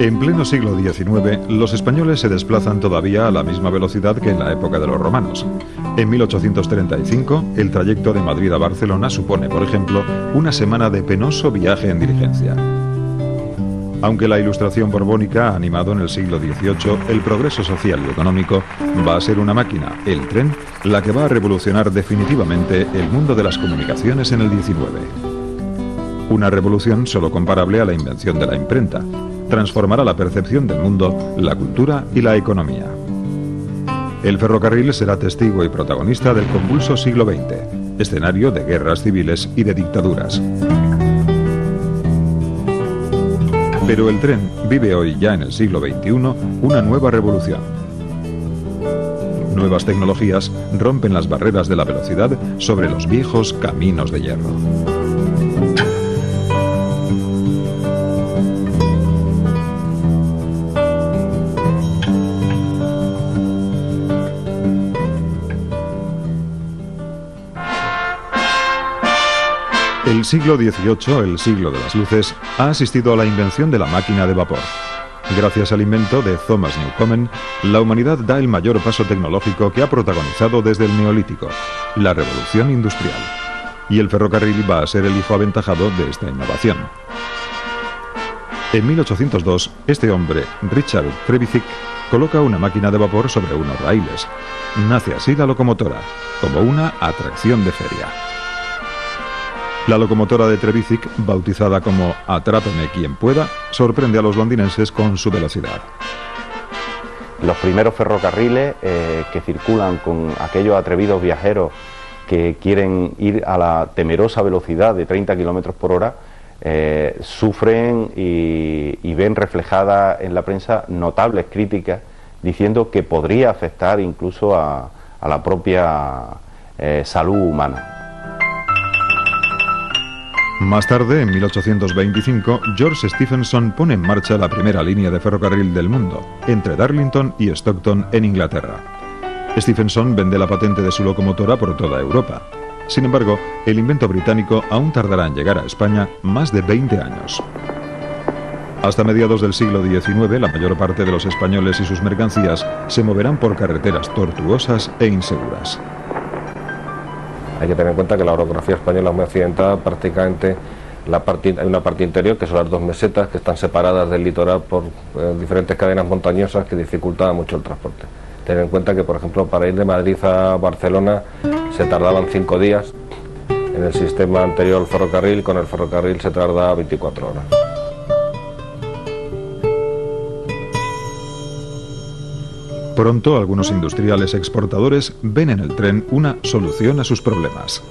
En pleno siglo XIX, los españoles se desplazan todavía a la misma velocidad que en la época de los romanos. En 1835, el trayecto de Madrid a Barcelona supone, por ejemplo, una semana de penoso viaje en diligencia. Aunque la Ilustración borbónica ha animado en el siglo XVIII el progreso social y económico, va a ser una máquina, el tren, la que va a revolucionar definitivamente el mundo de las comunicaciones en el XIX. Una revolución solo comparable a la invención de la imprenta. Transformará la percepción del mundo, la cultura y la economía. El ferrocarril será testigo y protagonista del convulso siglo XX, escenario de guerras civiles y de dictaduras. Pero el tren vive hoy, ya en el siglo XXI, una nueva revolución. Nuevas tecnologías rompen las barreras de la velocidad sobre los viejos caminos de hierro. El siglo XVIII, el siglo de las luces, ha asistido a la invención de la máquina de vapor. Gracias al invento de Thomas Newcomen, la humanidad da el mayor paso tecnológico que ha protagonizado desde el Neolítico, la revolución industrial. Y el ferrocarril va a ser el hijo aventajado de esta innovación. En 1802, este hombre, Richard Trevithick, coloca una máquina de vapor sobre unos raíles. Nace así la locomotora, como una atracción de feria. La locomotora de Trevithick, bautizada como Atrápame quien pueda, sorprende a los londinenses con su velocidad. Los primeros ferrocarriles que circulan con aquellos atrevidos viajeros que quieren ir a la temerosa velocidad de 30 kilómetros por hora, sufren y ven reflejadas en la prensa notables críticas diciendo que podría afectar incluso a la propia salud humana. Más tarde, en 1825, George Stephenson pone en marcha la primera línea de ferrocarril del mundo, entre Darlington y Stockton, en Inglaterra. Stephenson vende la patente de su locomotora por toda Europa. Sin embargo, el invento británico aún tardará en llegar a España más de 20 años. Hasta mediados del siglo XIX, la mayor parte de los españoles y sus mercancías se moverán por carreteras tortuosas e inseguras. Hay que tener en cuenta que la orografía española es muy accidentada, prácticamente hay una parte interior, que son las dos mesetas, que están separadas del litoral por diferentes cadenas montañosas que dificultaban mucho el transporte. Tener en cuenta que, por ejemplo, para ir de Madrid a Barcelona se tardaban 5 días, en el sistema anterior al ferrocarril, con el ferrocarril se tardaba 24 horas. Pronto, algunos industriales exportadores ven en el tren una solución a sus problemas.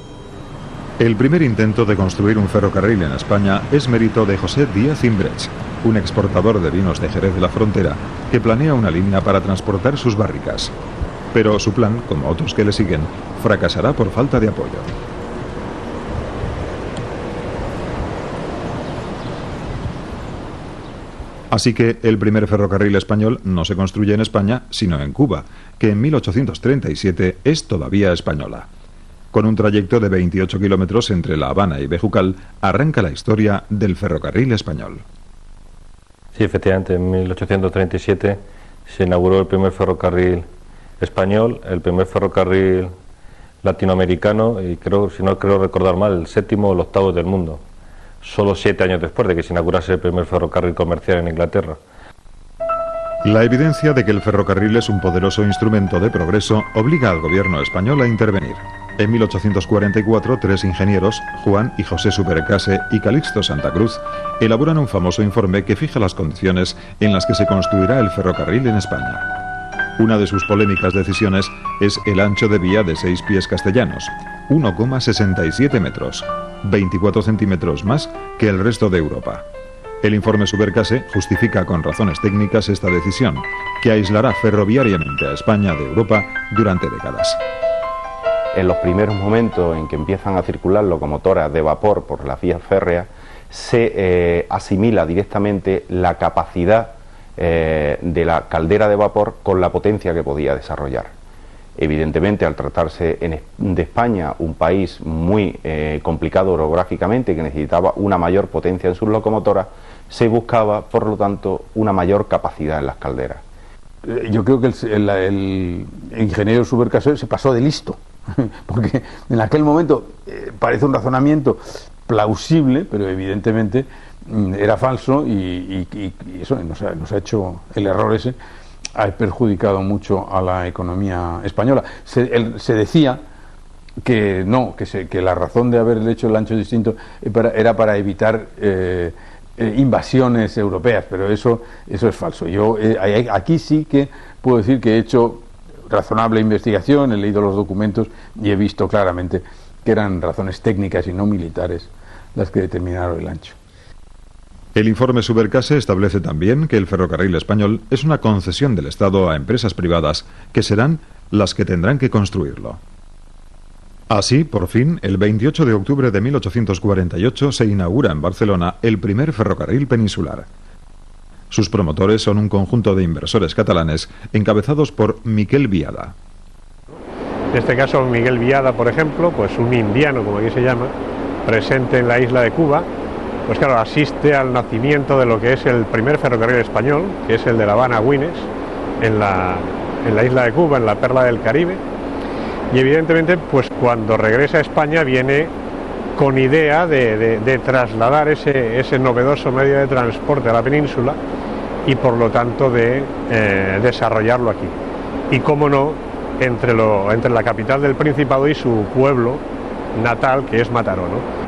El primer intento de construir un ferrocarril en España es mérito de José Díaz Imbrecht, un exportador de vinos de Jerez de la Frontera, que planea una línea para transportar sus barricas. Pero su plan, como otros que le siguen, fracasará por falta de apoyo. Así que el primer ferrocarril español no se construye en España, sino en Cuba, que en 1837 es todavía española. Con un trayecto de 28 kilómetros entre La Habana y Bejucal, arranca la historia del ferrocarril español. Sí, efectivamente, en 1837 se inauguró el primer ferrocarril español, el primer ferrocarril latinoamericano y creo, si no creo recordar mal, el séptimo o el octavo del mundo. Solo 7 años después de que se inaugurase el primer ferrocarril comercial en Inglaterra. La evidencia de que el ferrocarril es un poderoso instrumento de progreso obliga al gobierno español a intervenir. En 1844, 3 ingenieros, Juan y José Subercase y Calixto Santa Cruz, elaboran un famoso informe que fija las condiciones en las que se construirá el ferrocarril en España. Una de sus polémicas decisiones es el ancho de vía de 6 pies castellanos, 1,67 metros, 24 centímetros más que el resto de Europa. El informe Subercase justifica con razones técnicas esta decisión, que aislará ferroviariamente a España de Europa durante décadas. En los primeros momentos en que empiezan a circular locomotoras de vapor por las vías férreas, se asimila directamente la capacidad de la caldera de vapor con la potencia que podía desarrollar. Evidentemente, al tratarse de España, un país muy complicado orográficamente, que necesitaba una mayor potencia en sus locomotoras, se buscaba, por lo tanto, una mayor capacidad en las calderas. Yo creo que el ingeniero Subercaseaux se pasó de listo, porque en aquel momento parece un razonamiento plausible, pero evidentemente era falso y eso nos ha hecho el error ese, ha perjudicado mucho a la economía española. Se decía que no, que la razón de haber hecho el ancho distinto era para evitar invasiones europeas, pero eso es falso. Yo aquí sí que puedo decir que he hecho razonable investigación, he leído los documentos y he visto claramente que eran razones técnicas y no militares las que determinaron el ancho. El informe Subercase establece también que el ferrocarril español es una concesión del Estado a empresas privadas que serán las que tendrán que construirlo. Así, por fin, el 28 de octubre de 1848 se inaugura en Barcelona el primer ferrocarril peninsular. Sus promotores son un conjunto de inversores catalanes encabezados por Miquel Biada. En este caso, Miguel Biada, por ejemplo, pues un indiano, como aquí se llama, presente en la isla de Cuba, pues claro, asiste al nacimiento de lo que es el primer ferrocarril español, que es el de La Habana a Güines, en la isla de Cuba, en la perla del Caribe. Y evidentemente, pues cuando regresa a España viene con idea de trasladar ese novedoso medio de transporte a la península y por lo tanto de desarrollarlo aquí. Y cómo no, entre la capital del Principado y su pueblo natal, que es Mataró, ¿no?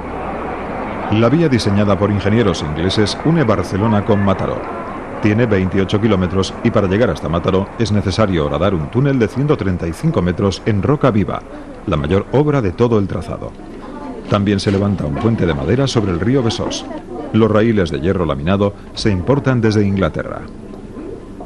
La vía diseñada por ingenieros ingleses une Barcelona con Mataró. Tiene 28 kilómetros y para llegar hasta Mataró es necesario horadar un túnel de 135 metros en roca viva, la mayor obra de todo el trazado. También se levanta un puente de madera sobre el río Besós. Los raíles de hierro laminado se importan desde Inglaterra.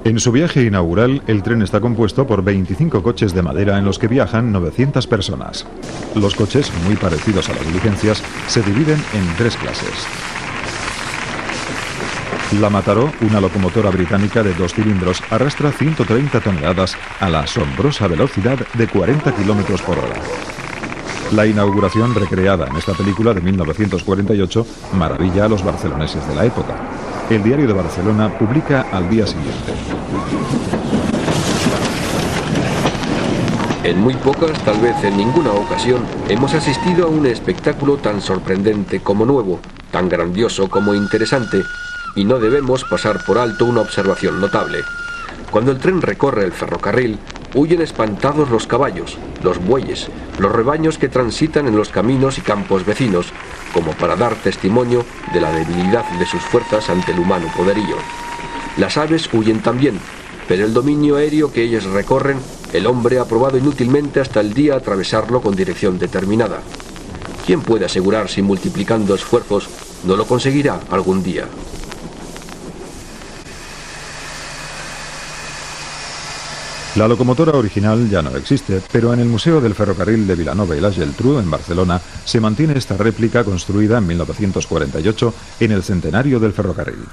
En su viaje inaugural, el tren está compuesto por 25 coches de madera en los que viajan 900 personas. Los coches, muy parecidos a las diligencias, se dividen en 3 clases. La Mataró, una locomotora británica de 2 cilindros, arrastra 130 toneladas a la asombrosa velocidad de 40 kilómetros por hora. La inauguración, recreada en esta película de 1948, maravilla a los barceloneses de la época. El Diario de Barcelona publica al día siguiente. En muy pocas, tal vez en ninguna ocasión, hemos asistido a un espectáculo tan sorprendente como nuevo, tan grandioso como interesante, y no debemos pasar por alto una observación notable. Cuando el tren recorre el ferrocarril, huyen espantados los caballos, los bueyes, los rebaños que transitan en los caminos y campos vecinos, como para dar testimonio de la debilidad de sus fuerzas ante el humano poderío. Las aves huyen también, pero el dominio aéreo que ellas recorren, el hombre ha probado inútilmente hasta el día atravesarlo con dirección determinada. ¿Quién puede asegurar si multiplicando esfuerzos no lo conseguirá algún día? La locomotora original ya no existe, pero en el Museo del Ferrocarril de Vilanova y la Geltrú, en Barcelona, se mantiene esta réplica construida en 1948 en el centenario del ferrocarril.